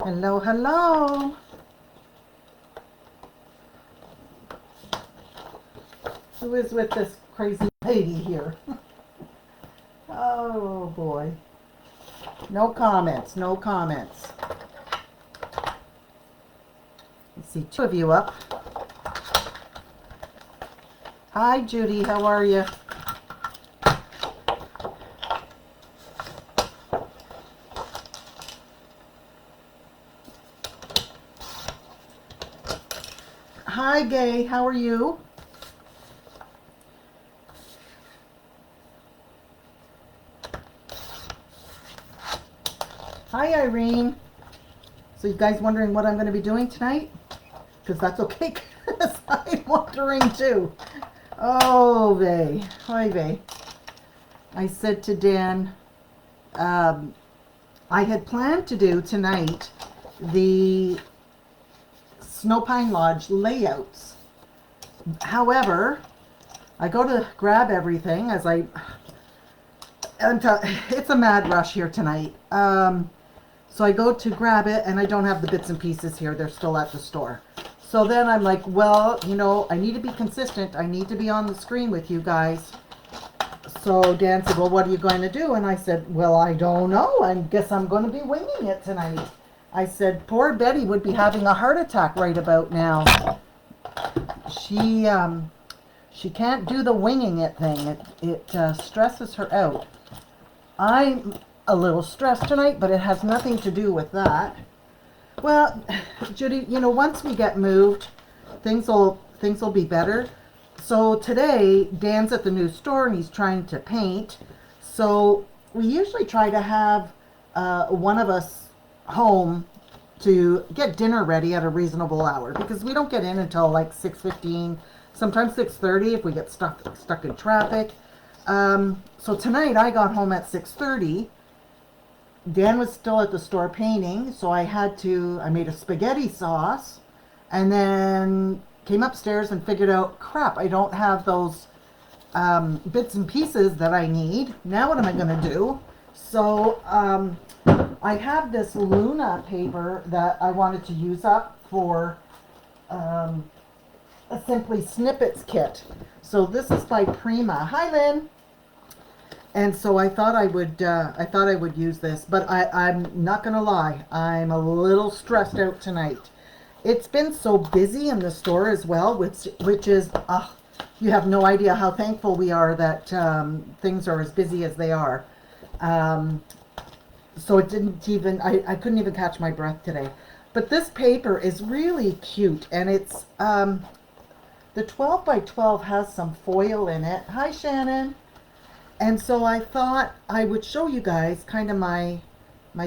Hello, hello. Who is with this crazy lady here? Oh boy. No comments, no comments. Let's see, two of you up. Hi Judy, how are you? Hi Gay, how are you? Hi Irene. So you guys wondering what I'm going to be doing tonight? Because that's okay, because I'm wondering too. Oh vey, hi vey. I said to Dan, I had planned to do tonight the Snow Pine Lodge layouts. However, I go to grab everything as it's a mad rush here tonight. So I go to grab it and I don't have the bits and pieces here. They're still at the store. So then I'm like, well, you know, I need to be consistent. I need to be on the screen with you guys. So Dan said, well, what are you going to do? And I said, well, I don't know. I guess I'm going to be winging it tonight. I said, poor Betty would be having a heart attack right about now. She can't do the winging it thing. It stresses her out. I'm a little stressed tonight, but it has nothing to do with that. Well, Judy, you know, once we get moved, things will be better. So today, Dan's at the new store and he's trying to paint. So we usually try to have one of us home to get dinner ready at a reasonable hour because we don't get in until like 6:15, sometimes 6:30 if we get stuck in traffic. So tonight I got home at 6:30. Dan was still at the store painting, so I made a spaghetti sauce and then came upstairs and figured out, crap, I don't have those bits and pieces that I need. Now what am I going to do? So I have this Luna paper that I wanted to use up for a Simply Snippets kit. So this is by Prima. Hi, Lynn. And so I thought I would use this, but I'm not gonna lie, I'm a little stressed out tonight. It's been so busy in the store as well, which is you have no idea how thankful we are that things are as busy as they are. So it didn't even I couldn't even catch my breath today. But this paper is really cute, and it's the 12 by 12 has some foil in it. Hi Shannon. And so I thought I would show you guys kind of my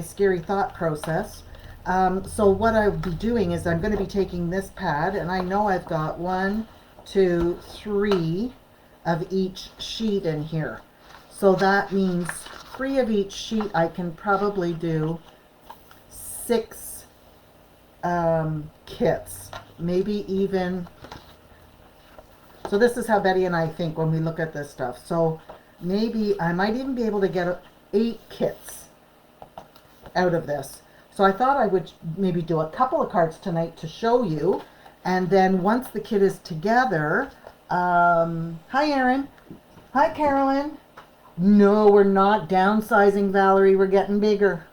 scary thought process. So what I'll be doing is I'm going to be taking this pad, and I know I've got 1, 2, 3 of each sheet in here. So that means 3 of each sheet. I can probably do 6 kits, maybe even. So this is how Betty and I think when we look at this stuff. So maybe I might even be able to get 8 kits out of this. So I thought I would maybe do a couple of cards tonight to show you. And then once the kit is together, hi Erin. Hi Carolyn. No, we're not downsizing, Valerie. We're getting bigger.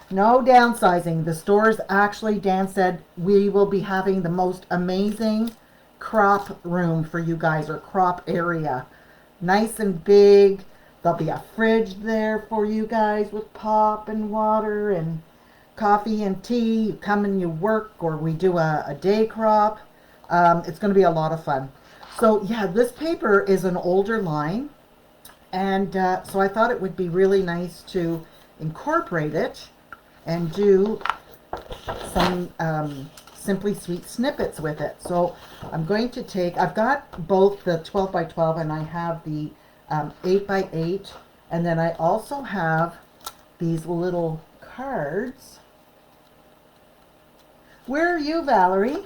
No downsizing. The stores actually, Dan said, we will be having the most amazing crop room for you guys, or crop area. Nice and big. There'll be a fridge there for you guys with pop and water and coffee and tea. You come and you work, or we do a day crop. It's going to be a lot of fun. So yeah, this paper is an older line, and so I thought it would be really nice to incorporate it and do some Simply Sweet snippets with it. So I'm going to take, I've got both the 12 by 12 and I have the 8 by 8, and then I also have these little cards. Where are you, Valerie?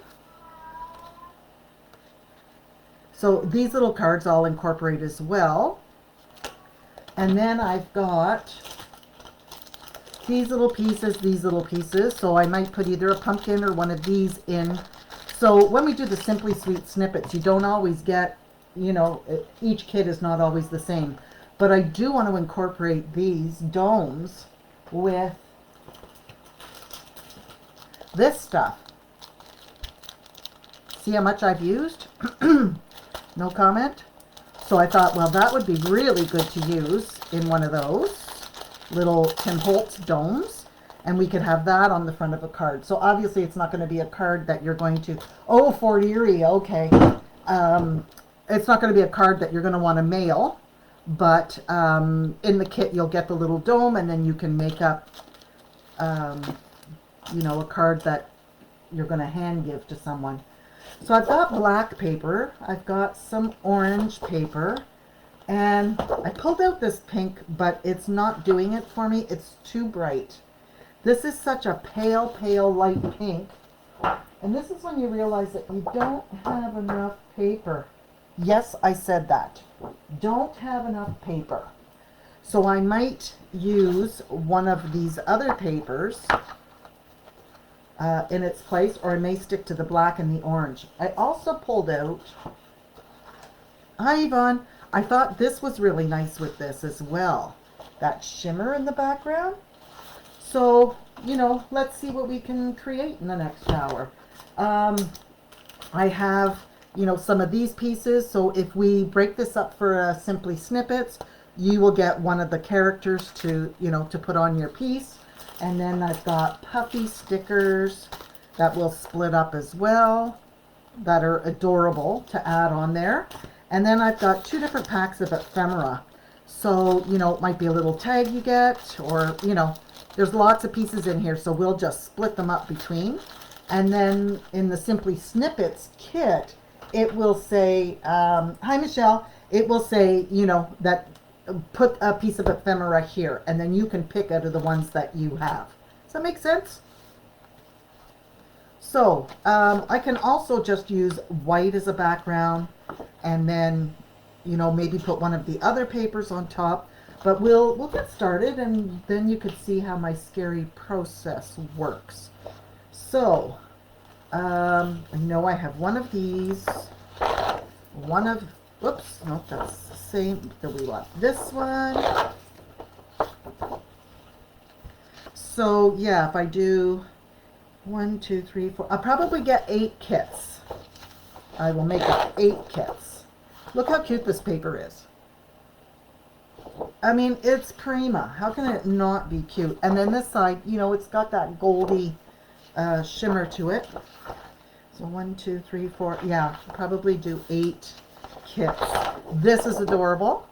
So these little cards I'll incorporate as well. And then I've got these little pieces. So I might put either a pumpkin or one of these in. So when we do the Simply Sweet snippets, you don't always get, you know, each kit is not always the same. But I do want to incorporate these domes with this stuff. See how much I've used? No comment? So I thought, well, that would be really good to use in one of those little Tim Holtz domes. And we could have that on the front of a card. So obviously it's not going to be a card that you're going to, oh, Fort Erie, okay. It's not going to be a card that you're going to want to mail. But in the kit you'll get the little dome, and then you can make up, you know, a card that you're going to hand give to someone. So I've got black paper, I've got some orange paper, and I pulled out this pink, but it's not doing it for me. It's too bright. This is such a pale, pale light pink. And this is when you realize that you don't have enough paper. Yes, I said that. Don't have enough paper. So I might use one of these other papers in its place, or I may stick to the black and the orange. I also pulled out, hi Yvonne, I thought this was really nice with this as well. That shimmer in the background. So, you know, let's see what we can create in the next hour. I have, you know, some of these pieces. So if we break this up for Simply Snippets, you will get one of the characters to, you know, to put on your piece. And then I've got puffy stickers that will split up as well, that are adorable to add on there. And then I've got 2 different packs of ephemera. So, you know, it might be a little tag you get, or, you know, there's lots of pieces in here, so we'll just split them up between. And then in the Simply Snippets kit, it will say, hi Michelle, it will say, you know, that put a piece of ephemera here, and then you can pick out of the ones that you have. Does that make sense? So I can also just use white as a background, and then, you know, maybe put one of the other papers on top. But we'll get started, and then you could see how my scary process works. So I know I have one of these, one of, whoops, no, that's the same. So we want this one. So yeah, if I do 1, 2, 3, 4, I'll probably get 8 kits. I will make it 8 kits. Look how cute this paper is. I mean, it's Prima. How can it not be cute? And then this side, you know, it's got that goldy shimmer to it. So 1, 2, 3, 4. Yeah, probably do 8 kits. This is adorable.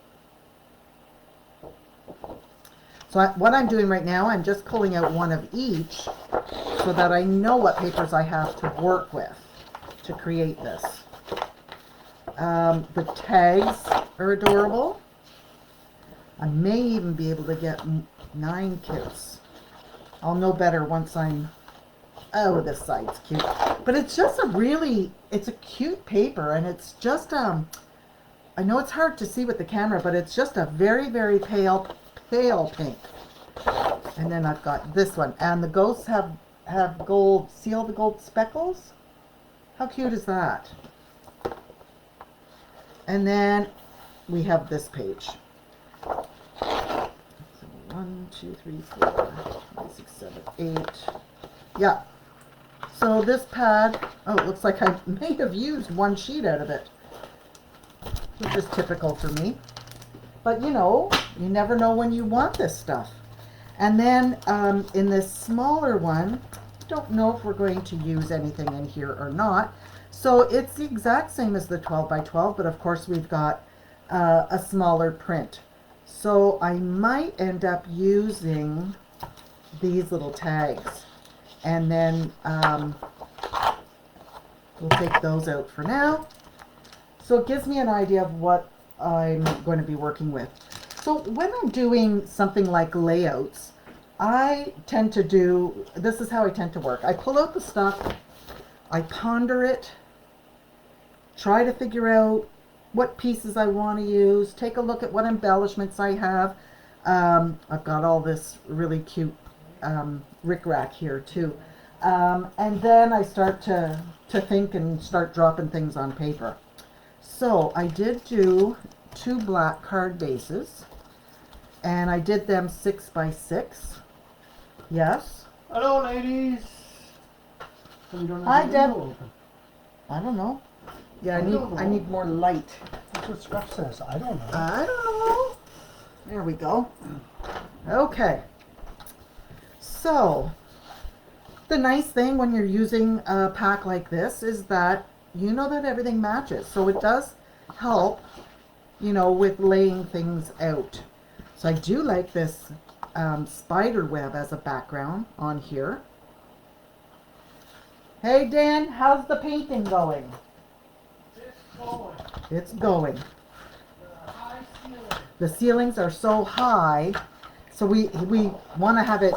So what I'm doing right now, I'm just pulling out one of each so that I know what papers I have to work with to create this. The tags are adorable. I may even be able to get 9 kits. I'll know better once I'm, oh, this side's cute. But it's just a really, it's a cute paper, and it's just, I know it's hard to see with the camera, but it's just a very, very pale pink. And then I've got this one, and the ghosts have gold, see all the gold speckles? How cute is that? And then we have this page. So 1, 2, 3, 4, 5, 6, 7, 8. Yeah. So this pad, oh, it looks like I may have used 1 sheet out of it, which is typical for me. But you know, you never know when you want this stuff. And then in this smaller one, don't know if we're going to use anything in here or not. So it's the exact same as the 12 by 12, but of course we've got a smaller print. So I might end up using these little tags, and then we'll take those out for now. So it gives me an idea of what I'm going to be working with. So when I'm doing something like layouts, I tend to do, this is how I tend to work. I pull out the stuff, I ponder it, try to figure out what pieces I want to use, take a look at what embellishments I have. I've got all this really cute rickrack here too. And then I start to think and start dropping things on paper. So I did do 2 black card bases, and I did them 6 by 6. Yes. Hello, ladies. Hi, Deb. I don't know. Yeah, I need more light. That's what Scruff says. I don't know. I don't know. There we go. Okay. So, the nice thing when you're using a pack like this is that you know that everything matches. So it does help, you know, with laying things out. So I do like this spider web as a background on here. Hey Dan, how's the painting going? It's going. It's going. High ceiling. The ceilings are so high, so we want to have it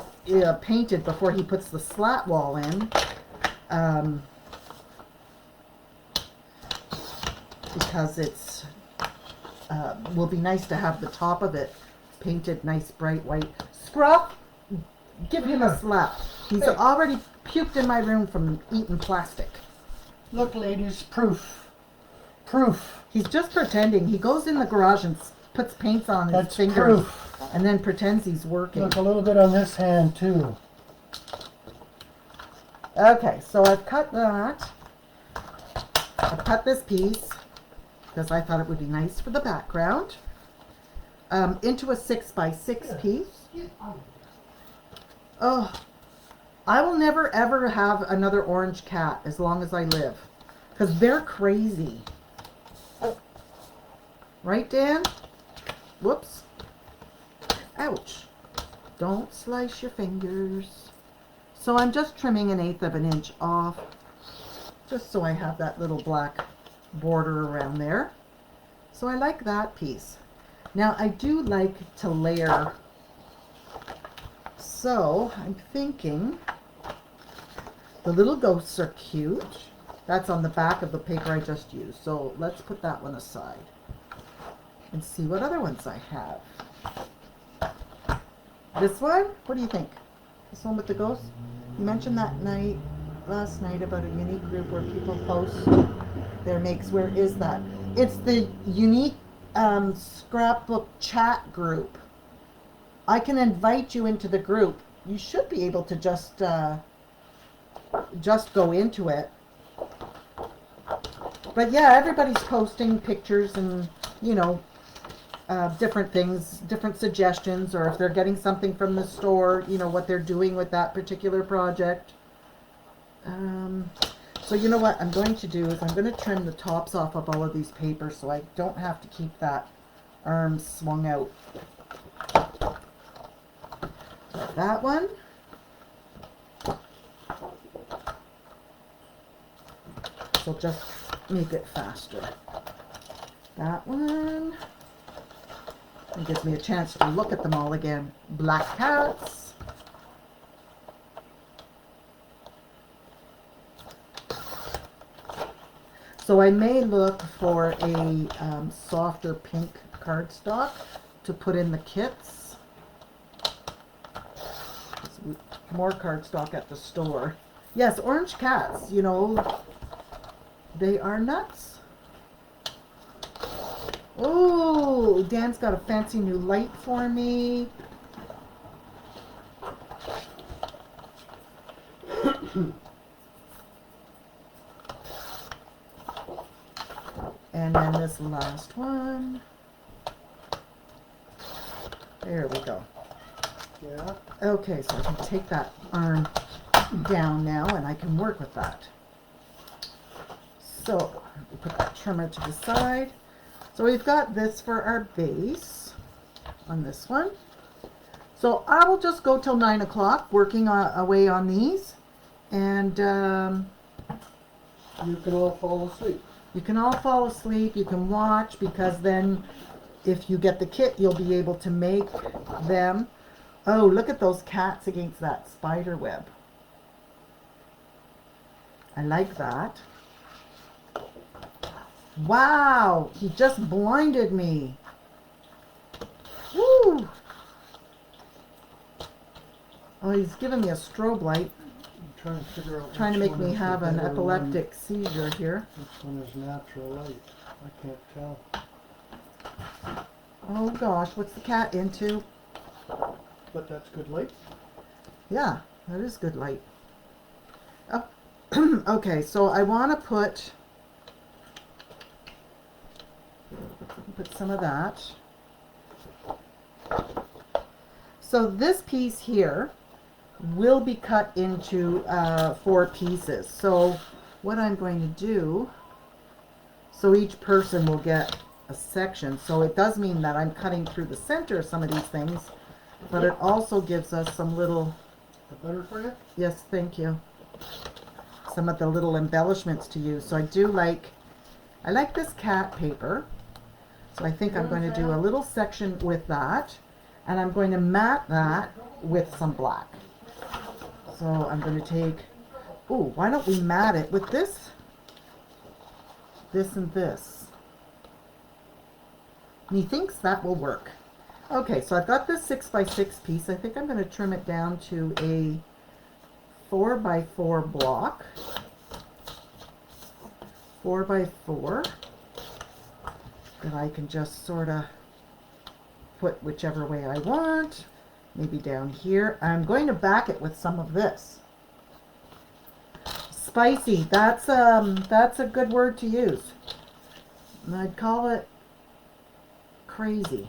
painted before he puts the slat wall in, because it's will be nice to have the top of it painted nice bright white. Scruff, give him a slap. He's already puked in my room from eating plastic. Look, ladies, proof. Proof. He's just pretending. He goes in the garage and puts paints on his That's fingers. proof. And then pretends he's working. Look, a little bit on this hand, too. Okay, so I've cut that. I've cut this piece because I thought it would be nice for the background. Into a 6 by 6 piece. Oh, I will never ever have another orange cat as long as I live, because they're crazy. Right, Dan? Whoops. Ouch. Don't slice your fingers. So I'm just trimming 1/8 of an inch off, just so I have that little black border around there. So I like that piece. Now I do like to layer. So I'm thinking the little ghosts are cute. That's on the back of the paper I just used. So let's put that one aside and see what other ones I have. This one? What do you think? This one with the ghosts? You mentioned that last night about a unique group where people post their makes. Where is that? It's the unique scrapbook chat group. I can invite you into the group. You should be able to just go into it. But yeah, everybody's posting pictures and, you know, different things, different suggestions, or if they're getting something from the store, you know, what they're doing with that particular project. So you know what I'm going to do is I'm going to trim the tops off of all of these papers so I don't have to keep that arm swung out. Like that one. So just make it faster. That one. It gives me a chance to look at them all again. Black cats. So I may look for a softer pink cardstock to put in the kits. More cardstock at the store. Yes, orange cats, you know, they are nuts. Oh, Dan's got a fancy new light for me. And then this last one. There we go. Yeah. Okay, so I can take that arm down now and I can work with that. So, put that trimmer to the side. So we've got this for our base on this one. So I will just go till 9 o'clock working away on these. And you can all fall asleep. You can all fall asleep. You can watch, because then if you get the kit, you'll be able to make them. Oh, look at those cats against that spider web. I like that. Wow, he just blinded me. Woo! Oh, he's giving me a strobe light, I'm trying to figure out trying to which make one me is the have an better epileptic seizure here. One. Which one is natural light? I can't tell. Oh gosh, what's the cat into? But that's good light. Yeah, that is good light. Oh, okay, so I want to put some of that. So this piece here will be cut into 4 pieces. So what I'm going to do, so each person will get a section. So it does mean that I'm cutting through the center of some of these things, but it also gives us some little, Is that better for you? yes, thank you, some of the little embellishments to use. So I like this cat paper. So I think I'm going to do a little section with that, and I'm going to mat that with some black. So I'm going to take, ooh, why don't we mat it with this, this and this. And he thinks that will work. Okay, so I've got this 6x6 piece. I think I'm going to trim it down to a 4x4 block. 4x4. That I can just sort of put whichever way I want. Maybe down here. I'm going to back it with some of this. Spicy, that's a good word to use. And I'd call it crazy.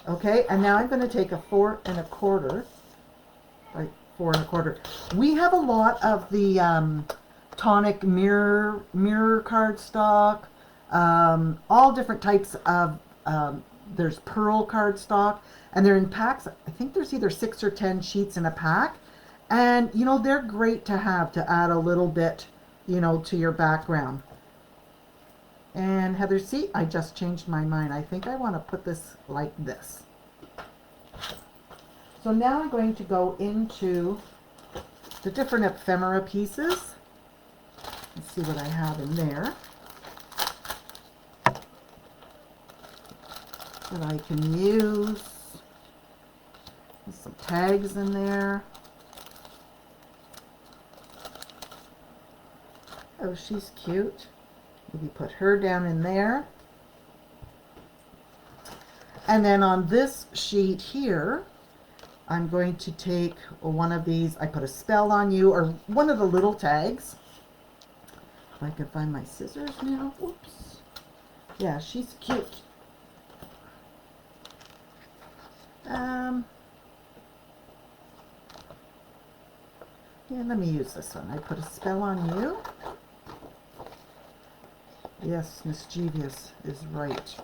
Okay, and now I'm going to take a 4 1/4 by 4 1/4. We have a lot of the tonic mirror cardstock, all different types of, there's pearl cardstock, and they're in packs. I think there's either 6 or 10 sheets in a pack, and you know, they're great to have to add a little bit, you know, to your background. And Heather, see, I just changed my mind. I think I want to put this like this. So now I'm going to go into the different ephemera pieces. Let's see what I have in there that I can use. There's some tags in there. Oh, she's cute. Maybe put her down in there. And then on this sheet here, I'm going to take one of these. I put a spell on you, or one of the little tags. If I can find my scissors now. Whoops. Yeah, she's cute. Yeah, let me use this one. I put a spell on you. Yes, mischievous is right.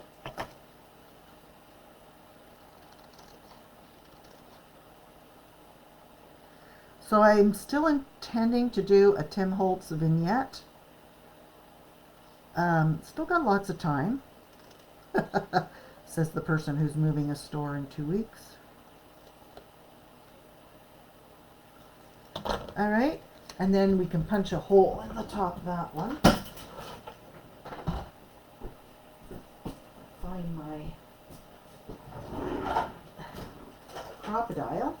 So I'm still intending to do a Tim Holtz vignette. Still got lots of time, says the person who's moving a store in 2 weeks. All right, and then we can punch a hole in the top of that one. Find my crocodile.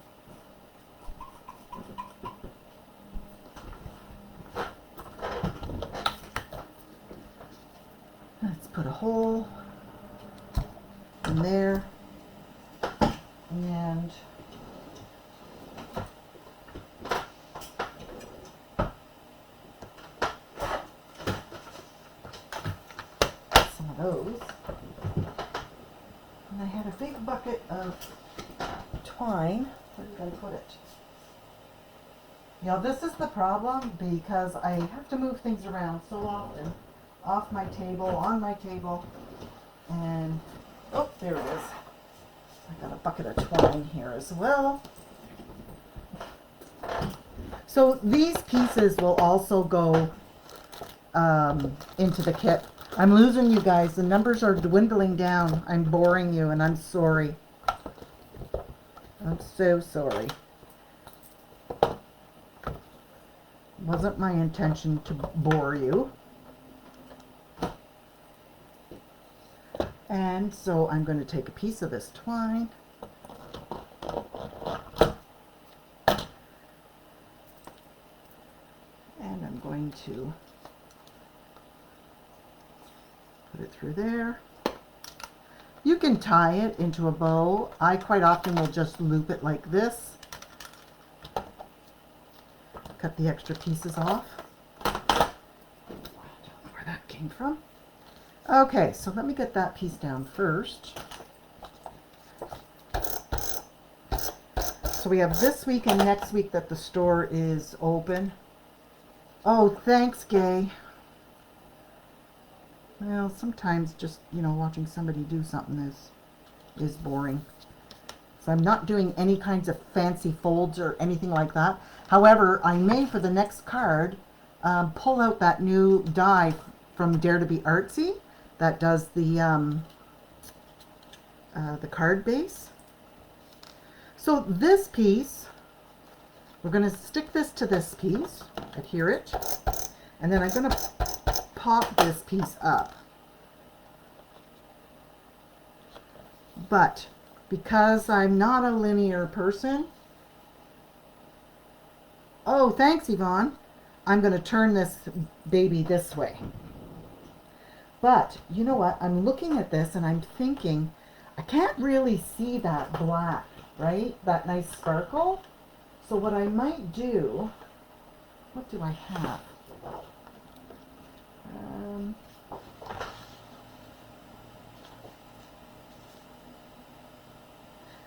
Let's put a hole in there, and some of those. And I had a big bucket of twine. Where did I put it? You know, this is the problem because I have to move things around so often. Off my table, on my table, and oh, there it is. I got a bucket of twine here as well. So these pieces will also go into the kit. I'm losing you guys. The numbers are dwindling down. I'm boring you, and I'm sorry. I'm so sorry. Wasn't my intention to bore you. And so I'm going to take a piece of this twine. going to put it through there. You can tie it into a bow. I quite often will just loop it like this. Cut the extra pieces off. I don't know where that came from. Okay, so let me get that piece down first. So we have this week and next week that the store is open. Oh, thanks, Gay. Well, sometimes just, watching somebody do something is boring. So I'm not doing any kinds of fancy folds or anything like that. However, I may, for the next card, pull out that new die from Dare to Be Artsy that does the card base. So this piece, we're going to stick this to this piece, adhere it, and then I'm going to pop this piece up. But because I'm not a linear person, oh, thanks, Yvonne, I'm going to turn this baby this way. But you know what? I'm looking at this and I'm thinking, I can't really see that black, right? That nice sparkle. So what I might do, what do I have?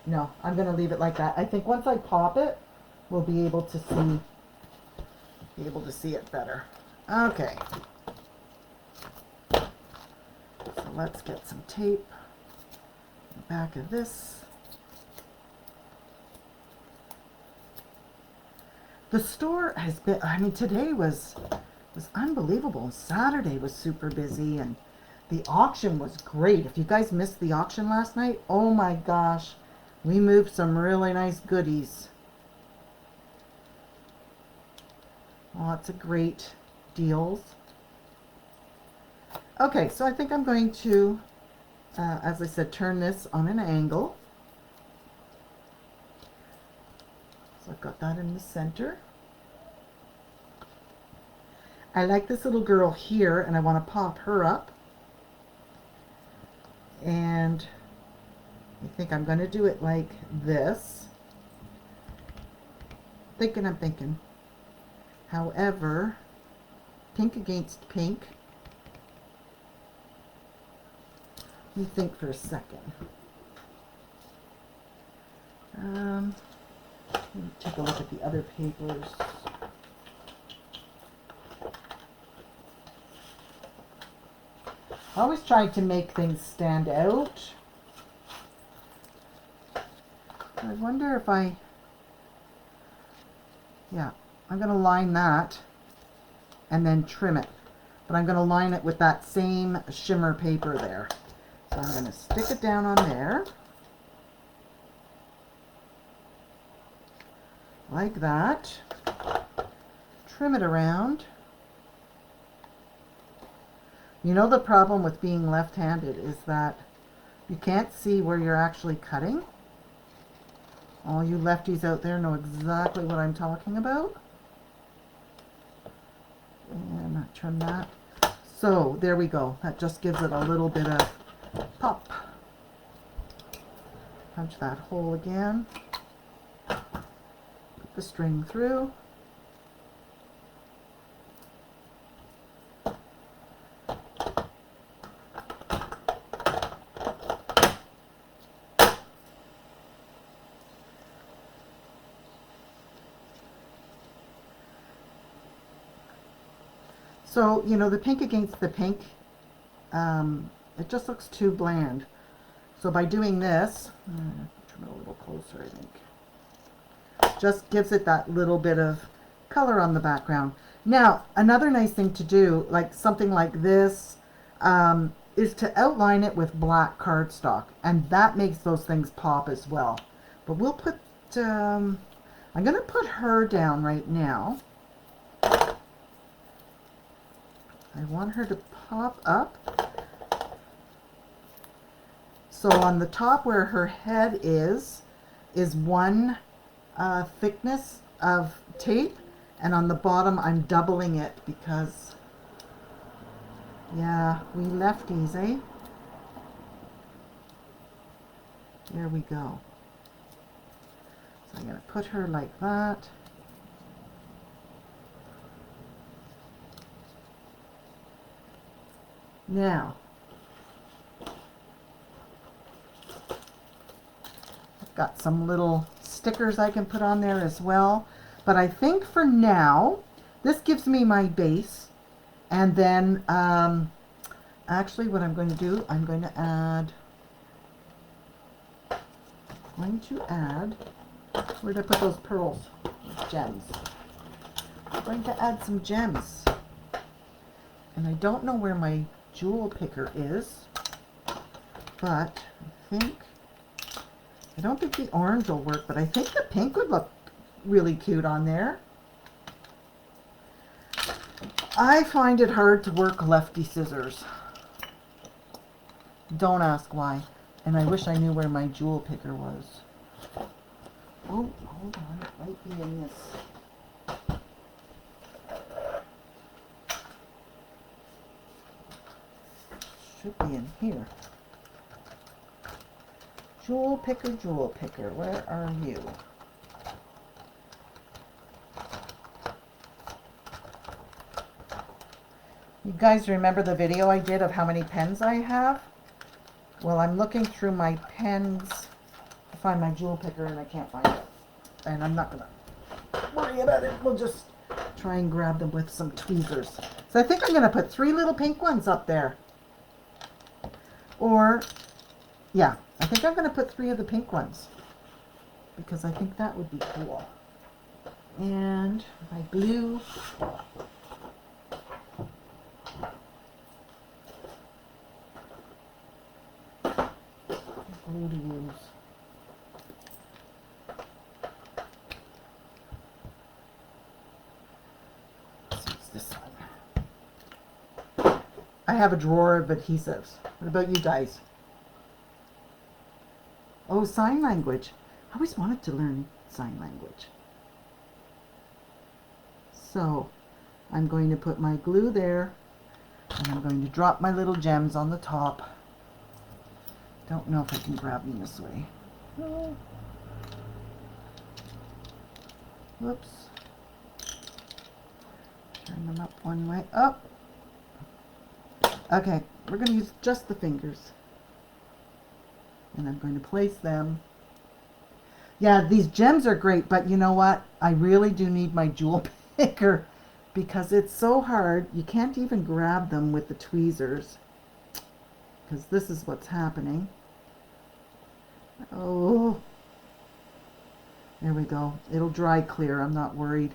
No, I'm going to leave it like that. I think once I pop it, we'll be able to see it better. Okay. So let's get some tape on the back of this. The store has been, today was unbelievable. Saturday was super busy and the auction was great. If you guys missed the auction last night, oh my gosh. We moved some really nice goodies. Lots of great deals. Okay, so I think I'm going to, as I said, turn this on an angle. So I've got that in the center. I like this little girl here, and I want to pop her up. And I think I'm going to do it like this. I'm thinking. However, pink against pink. Let me think for a second. Let me take a look at the other papers. I always try to make things stand out. I wonder if I'm going to line that and then trim it. But I'm going to line it with that same shimmer paper there. So I'm going to stick it down on there. Like that. Trim it around. You know, the problem with being left-handed is that you can't see where you're actually cutting. All you lefties out there know exactly what I'm talking about. And trim that. So there we go. That just gives it a little bit of pop. Punch that hole again. Put the string through. So, you know, the pink against the pink, it just looks too bland. So by doing this, trim it a little closer, I think. Just gives it that little bit of color on the background. Now, another nice thing to do, like something like this, is to outline it with black cardstock. And that makes those things pop as well. But we'll put, I'm going to put her down right now. I want her to pop up. So on the top where her head is one thickness of tape, And on the bottom, I'm doubling it because, yeah, we lefties, eh? There we go. So I'm going to put her like that. Now, I've got some little stickers I can put on there as well. But I think for now, this gives me my base. And then, actually what I'm going to do, I'm going to add, where did I put those pearls? Gems. I'm going to add some gems. And I don't know where my jewel picker is, but I don't think the orange will work, but I think the pink would look really cute on there. I find it hard to work lefty scissors. Don't ask why. And I wish I knew where my jewel picker was. Oh, hold on, it might be in this. Should be in here. Jewel picker, where are you? You guys remember the video I did of how many pens I have? Well, I'm looking through my pens to find my jewel picker and I can't find it. And I'm not gonna worry about it. We'll just try and grab them with some tweezers. So I think I'm gonna put 3 little pink ones up there. Or, yeah, I think I'm gonna put 3 of the pink ones because I think that would be cool. And my blue. Glue to use. Let's use this one. I have a drawer of adhesives. What about you guys? Oh, sign language. I always wanted to learn sign language. So I'm going to put my glue there and I'm going to drop my little gems on the top. Don't know if I can grab them this way. Oh. Whoops. Turn them up one way. Up. Okay, we're going to use just the fingers. And I'm going to place them. Yeah, these gems are great, but you know what? I really do need my jewel picker because it's so hard. You can't even grab them with the tweezers. Because this is what's happening. Oh, there we go. It'll dry clear. I'm not worried.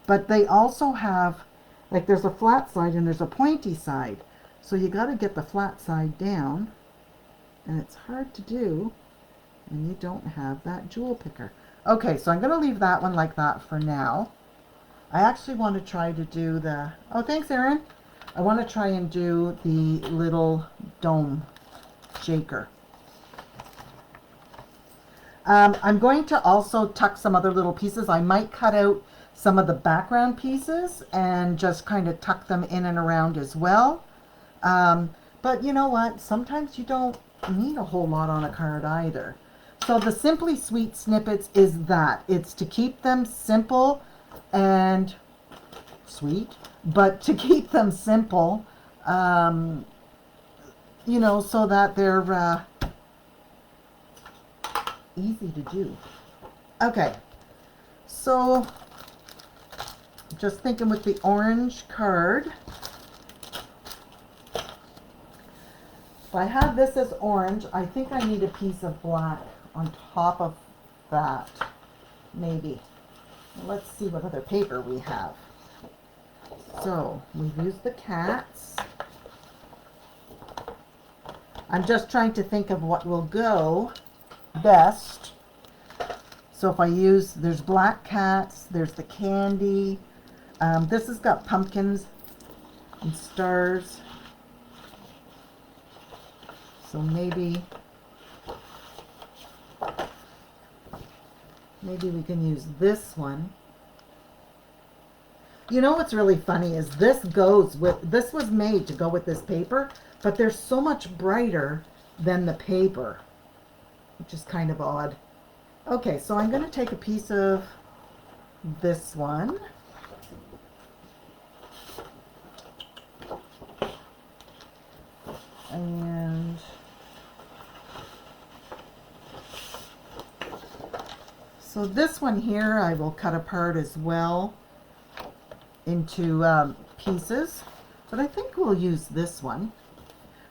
But they also have, like there's a flat side and there's a pointy side. So you got to get the flat side down. And it's hard to do when you don't have that jewel picker. Okay, so I'm going to leave that one like that for now. I actually want to try to do the, oh thanks Erin. I want to try and do the little dome shaker. I'm going to also tuck some other little pieces. I might cut out some of the background pieces and just kind of tuck them in and around as well. But you know what? Sometimes you don't need a whole lot on a card either. So the Simply Sweet snippets is that. It's to keep them simple and sweet, but to keep them simple, you know, so that they're easy to do. Okay, so just thinking with the orange card, if I have this as orange, I think I need a piece of black on top of that, maybe. Let's see what other paper we have. So we've used the cats. I'm just trying to think of what will go best. So if I use, there's black cats, there's the candy. This has got pumpkins and stars. So maybe we can use this one. You know what's really funny is this was made to go with this paper, but they're so much brighter than the paper, which is kind of odd. Okay, so I'm going to take a piece of this one. And so this one here I will cut apart as well into pieces, but I think we'll use this one.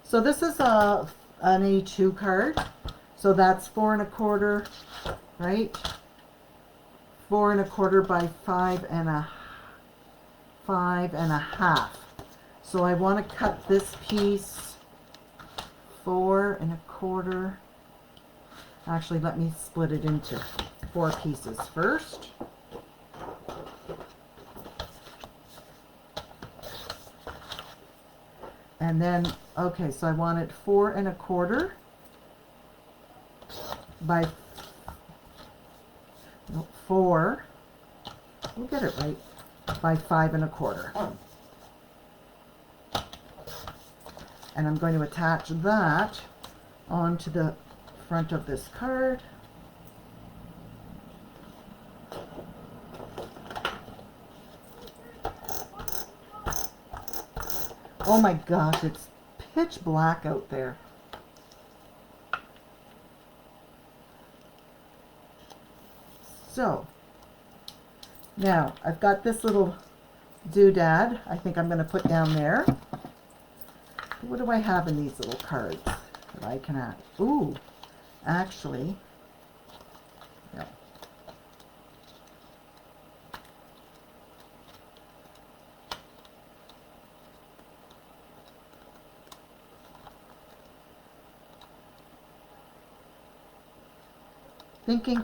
So this is an A2 card, so that's 4 1/4, right? 4 1/4 by 5 1/2. So I want to cut this piece 4 1/4. Actually, let me split it into 4 pieces first. And then, okay, so I want it 4 1/4 by 4, we'll get it right, by 5 1/4. And I'm going to attach that onto the front of this card. Oh my gosh, it's pitch black out there. So, now I've got this little doodad I think I'm going to put down there. What do I have in these little cards that I can add? Ooh, actually, no. Thinking.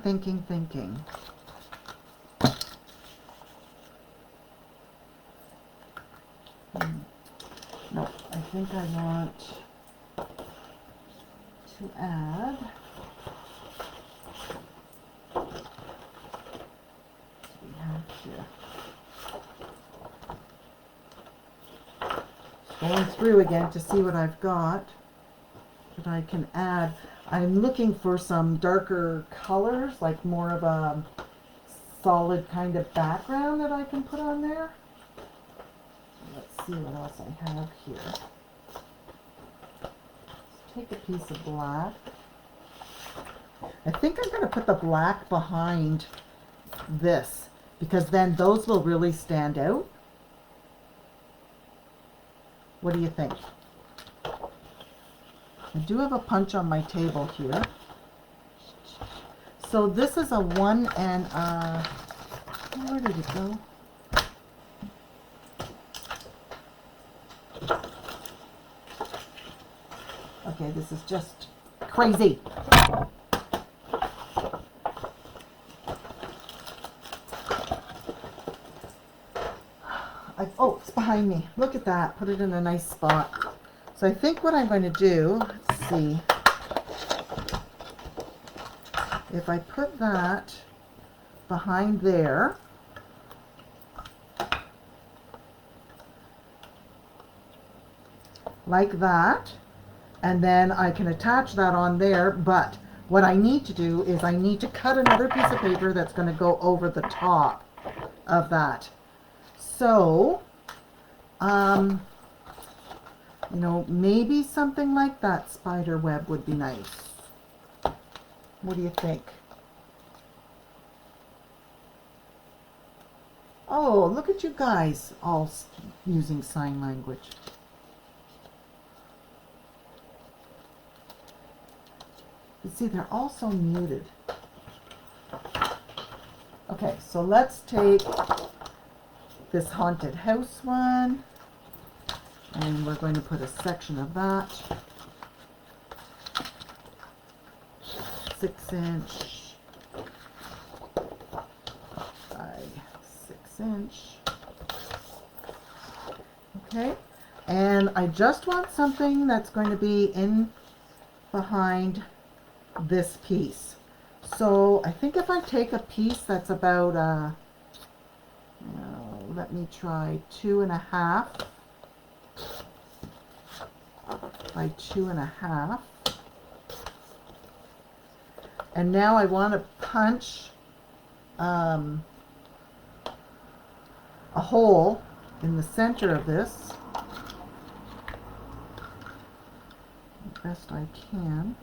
No, I think I want to add we have here. Going through again to see what I've got that I can add. I'm looking for some darker colors, like more of a solid kind of background that I can put on there. Let's see what else I have here. Let's take a piece of black. I think I'm going to put the black behind this, because then those will really stand out. What do you think? I do have a punch on my table here. So this is a 1 and where did it go? Okay, this is just crazy. Oh, it's behind me. Look at that. Put it in a nice spot. So I think what I'm going to do, let's see, if I put that behind there, like that, and then I can attach that on there, but what I need to do is I need to cut another piece of paper that's going to go over the top of that. So, you know, maybe something like that spider web would be nice. What do you think? Oh, look at you guys all using sign language. You see, they're all so muted. Okay, so let's take this haunted house one, and we're going to put a section of that. 6 inch by 6 inch. Okay, and I just want something that's going to be in behind this piece. So I think if I take a piece that's about let me try 2.5 by 2.5. And now I want to punch a hole in the center of this as best I can.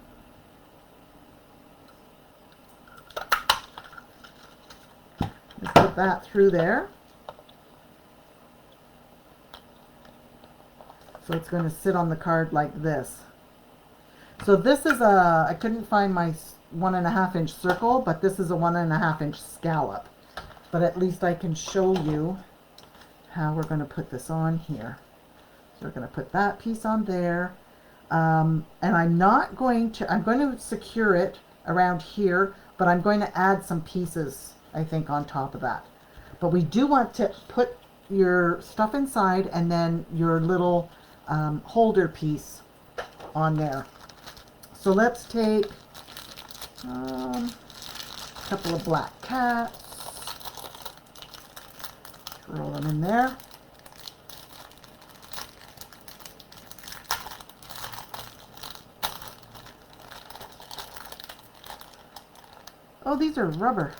Just put that through there. So it's going to sit on the card like this. So this is I couldn't find my 1.5 inch circle, but this is a 1.5 inch scallop. But at least I can show you how we're going to put this on here. So we're going to put that piece on there. And I'm going to secure it around here, but I'm going to add some pieces, I think, on top of that. But we do want to put your stuff inside and then your little holder piece on there. So let's take a couple of black cats, throw them in there. Oh, these are rubber.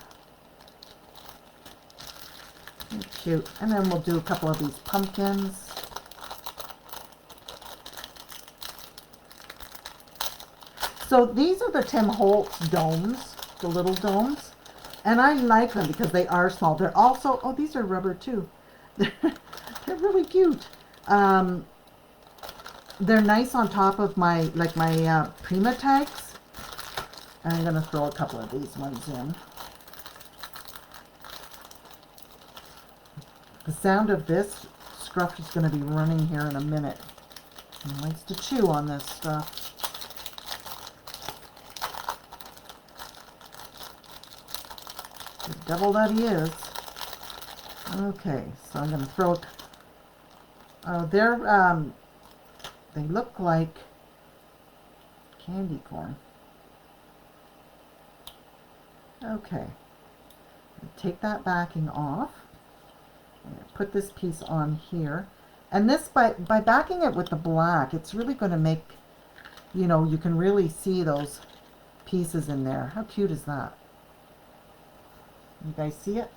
They're cute. And then we'll do a couple of these pumpkins. So these are the Tim Holtz domes, the little domes. And I like them because they are small. They're also, oh, these are rubber too. They're really cute. They're nice on top of my Prima tags. And I'm going to throw a couple of these ones in. The sound of this, Scruff is going to be running here in a minute. He likes to chew on this stuff. The devil that he is. Okay, so I'm going to throw... they look like candy corn. Okay, take that backing off. I'm going to put this piece on here. And this, by backing it with the black, it's really going to make, you know, you can really see those pieces in there. How cute is that? You guys see it?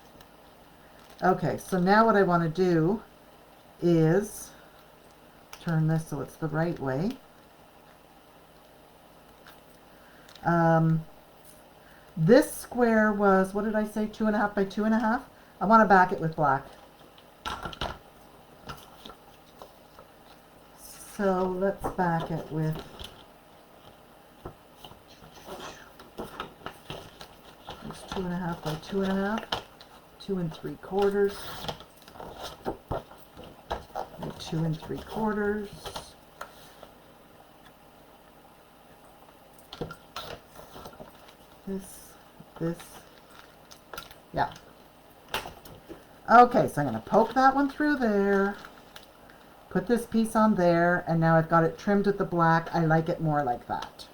Okay, so now what I want to do is turn this so it's the right way. This square was, what did I say, 2.5 by 2.5? I want to back it with black. So let's back it with it's 2.5 by 2.5, 2 3/4, 2 3/4. This, yeah. Okay, so I'm going to poke that one through there, put this piece on there, and now I've got it trimmed with the black. I like it more like that.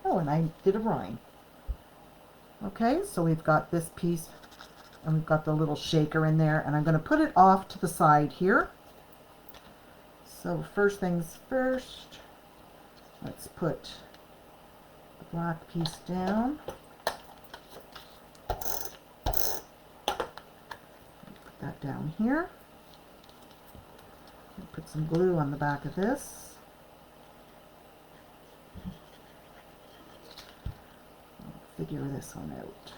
Oh, and I did a rhyme. Okay, so we've got this piece, and we've got the little shaker in there, and I'm going to put it off to the side here. So first things first, let's put the black piece down. Put that down here. Put some glue on the back of this. Figure this one out.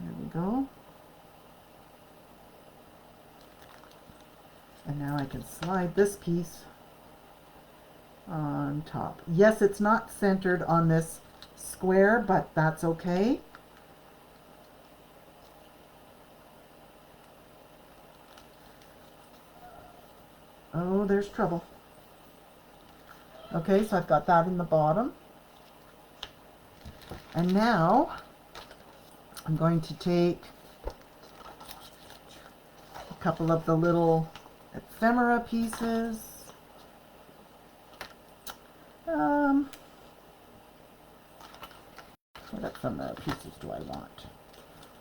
There we go. And now I can slide this piece on top. Yes, it's not centered on this square, but that's okay. Oh, there's trouble. Okay, so I've got that in the bottom. And now I'm going to take a couple of the little ephemera pieces What pieces do I want?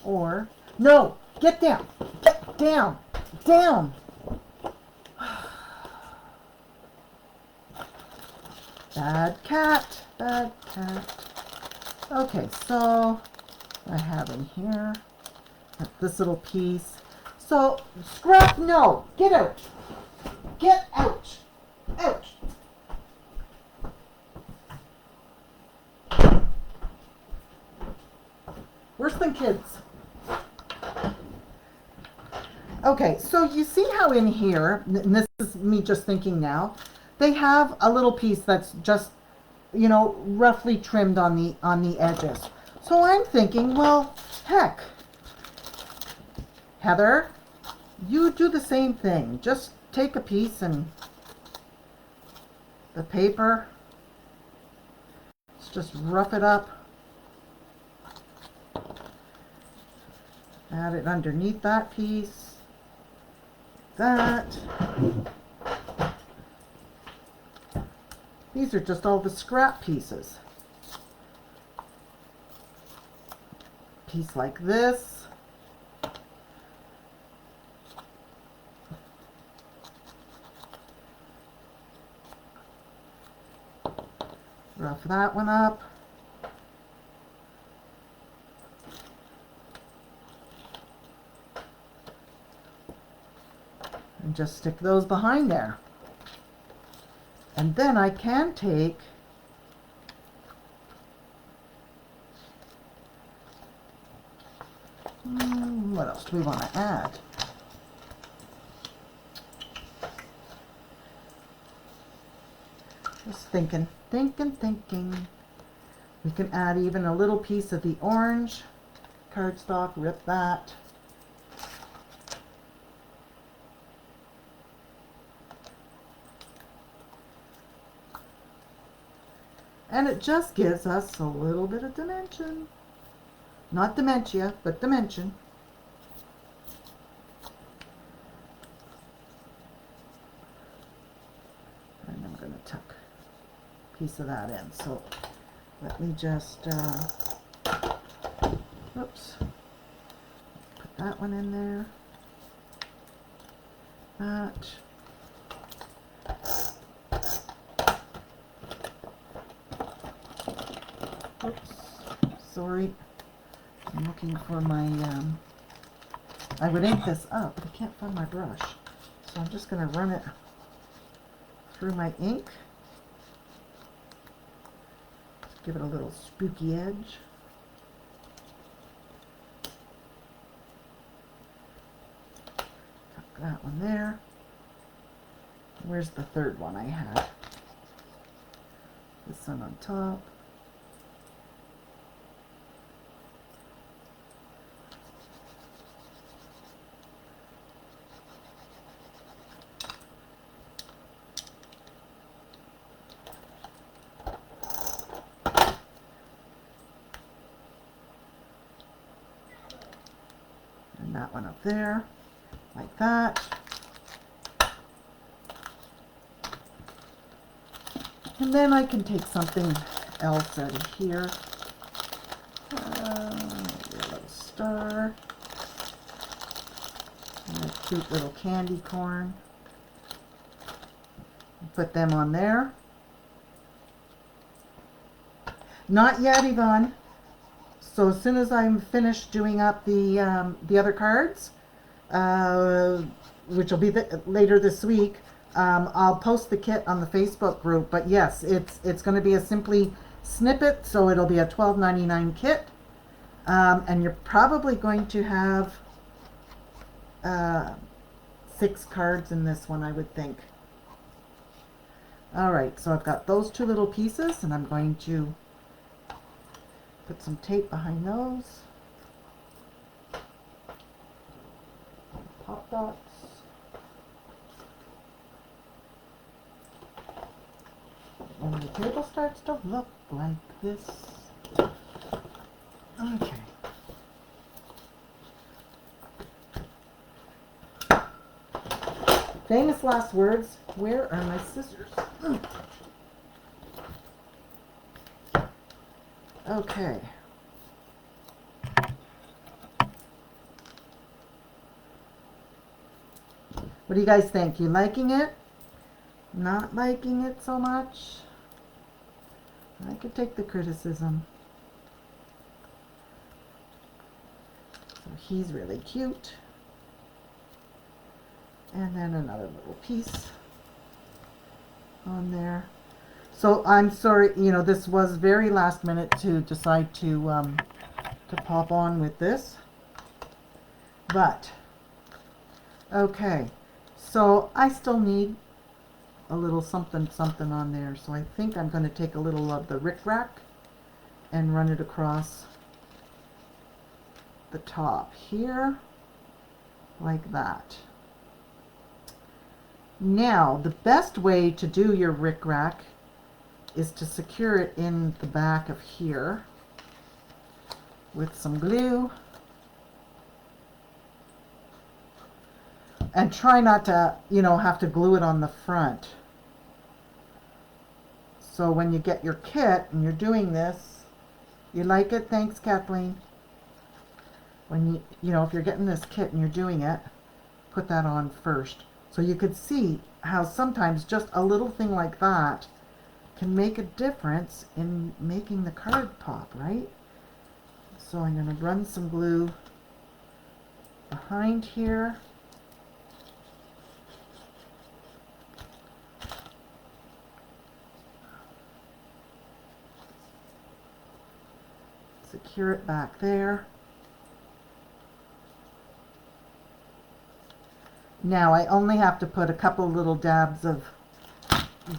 Or, no, get down, down. Bad cat. Okay, so I have in here this little piece. So, scrap, no, get out. Get out. Out. Worse than kids. Okay, so you see how in here, and this is me just thinking now, they have a little piece that's just, you know, roughly trimmed on the edges. So I'm thinking, well, heck, Heather, you do the same thing. Just take a piece and the paper, let's just rough it up. Add it underneath that piece. That. These are just all the scrap pieces. Piece like this. Rough that one up. And just stick those behind there. And then I can take what else do we want to add? Just thinking. We can add even a little piece of the orange cardstock, rip that. And it just gives us a little bit of dimension. Not dementia, but dimension. And I'm going to tuck a piece of that in. So let me just, oops, put that one in there. That. Oops, sorry. I'm looking for my, I would ink this up, but I can't find my brush. So I'm just going to run it through my ink. Give it a little spooky edge. Tuck that one there. Where's the third one I had? This one on top. That one up there, like that. And then I can take something else out of here. Maybe a little star. And a cute little candy corn. Put them on there. Not yet, Yvonne. So as soon as I'm finished doing up the other cards, which will be later this week, I'll post the kit on the Facebook group. But yes, it's going to be a simply snippet, so it'll be a $12.99 kit, and you're probably going to have 6 cards in this one, I would think. All right, so I've got those 2 little pieces, and I'm going to put some tape behind those. Pop dots. And the table starts to look like this. Okay. Famous last words. Where are my scissors? Okay. What do you guys think? You liking it? Not liking it so much? I could take the criticism. So he's really cute. And then another little piece on there. So I'm sorry, you know, this was very last minute to decide to pop on with this. But, okay. So I still need a little something something on there. So I think I'm going to take a little of the rickrack and run it across the top here, like that. Now, the best way to do your rickrack is to secure it in the back of here with some glue. And try not to, you know, have to glue it on the front. So when you get your kit and you're doing this, you like it? Thanks, Kathleen. When you know, if you're getting this kit and you're doing it, put that on first. So you could see how sometimes just a little thing like that can make a difference in making the card pop, right? So I'm going to run some glue behind here. Secure it back there. Now I only have to put a couple little dabs of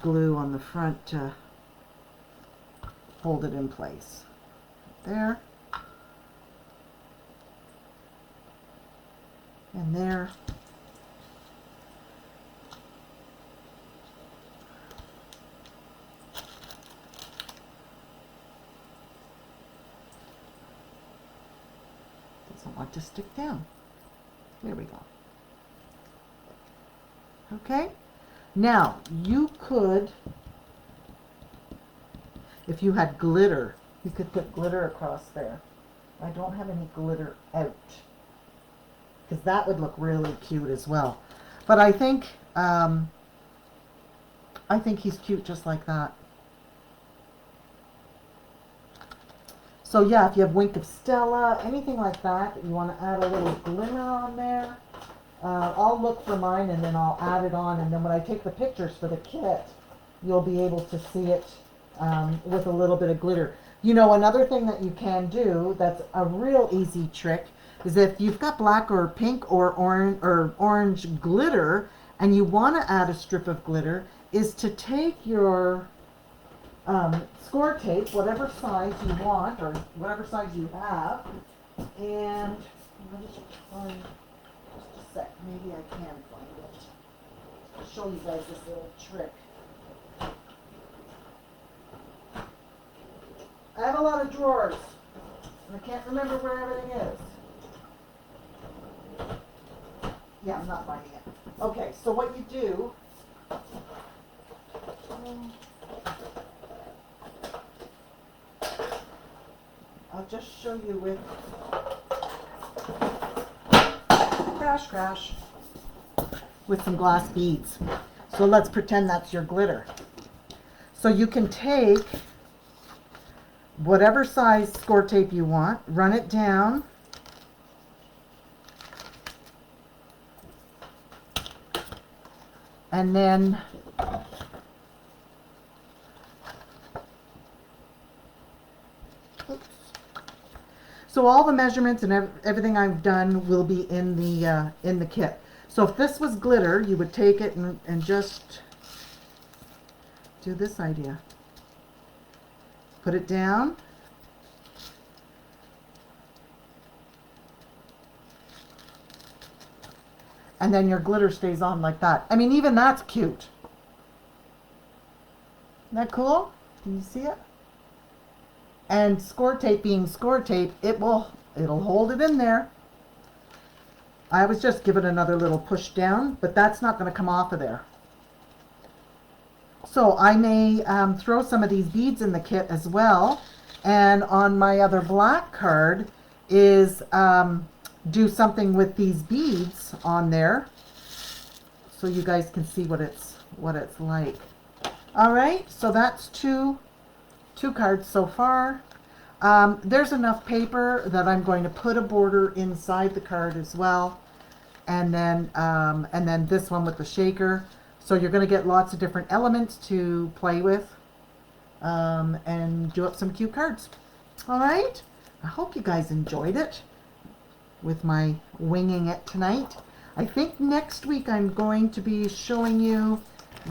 glue on the front to hold it in place. There. And there. Doesn't want to stick down. There we go. Okay, now you could, if you had glitter, you could put glitter across there. I don't have any glitter out because that would look really cute as well. But I think he's cute just like that. So yeah, if you have Wink of Stella, anything like that, you want to add a little glimmer on there. I'll look for mine and then I'll add it on, and then when I take the pictures for the kit, you'll be able to see it with a little bit of glitter. You know, another thing that you can do that's a real easy trick is if you've got black or pink or orange glitter and you want to add a strip of glitter, is to take your score tape, whatever size you want or whatever size you have, and I'll just find just a sec, maybe I can find it. I'll show you guys this little trick. I have a lot of drawers, and I can't remember where everything is. Yeah, I'm not finding it. Okay, so what you do, I'll just show you with crash with some glass beads. So let's pretend that's your glitter. So you can take whatever size score tape you want, run it down, and then so all the measurements and everything I've done will be in the kit. So if this was glitter, you would take it and just do this idea. Put it down. And then your glitter stays on like that. I mean, even that's cute. Isn't that cool? Can you see it? And score tape being score tape, it'll hold it in there. I was just giving another little push down, but that's not going to come off of there. So I may throw some of these beads in the kit as well, And on my other black card is do something with these beads on there, so you guys can see what it's like. All right, so that's two cards so far. There's enough paper that I'm going to put a border inside the card as well, and then this one with the shaker. So you're going to get lots of different elements to play with, and do up some cute cards. All right, I hope you guys enjoyed it with my winging it tonight. I think next week I'm going to be showing you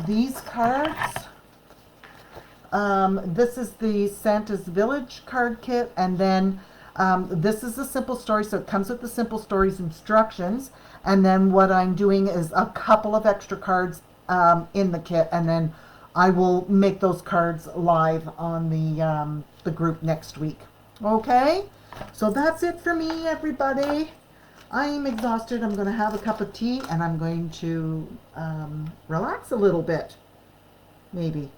these cards. This is the Santa's Village card kit, and then this is the Simple Story, so it comes with the Simple Stories instructions, and then what I'm doing is a couple of extra cards in the kit, and then I will make those cards live on the group next week. Okay, so that's it for me, everybody. I'm exhausted. I'm going to have a cup of tea, and I'm going to relax a little bit. Maybe.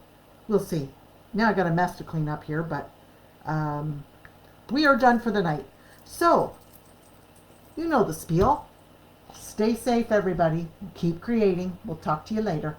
We'll see. Now I got a mess to clean up here, but we are done for the night. So, you know the spiel. Stay safe, everybody. Keep creating. We'll talk to you later.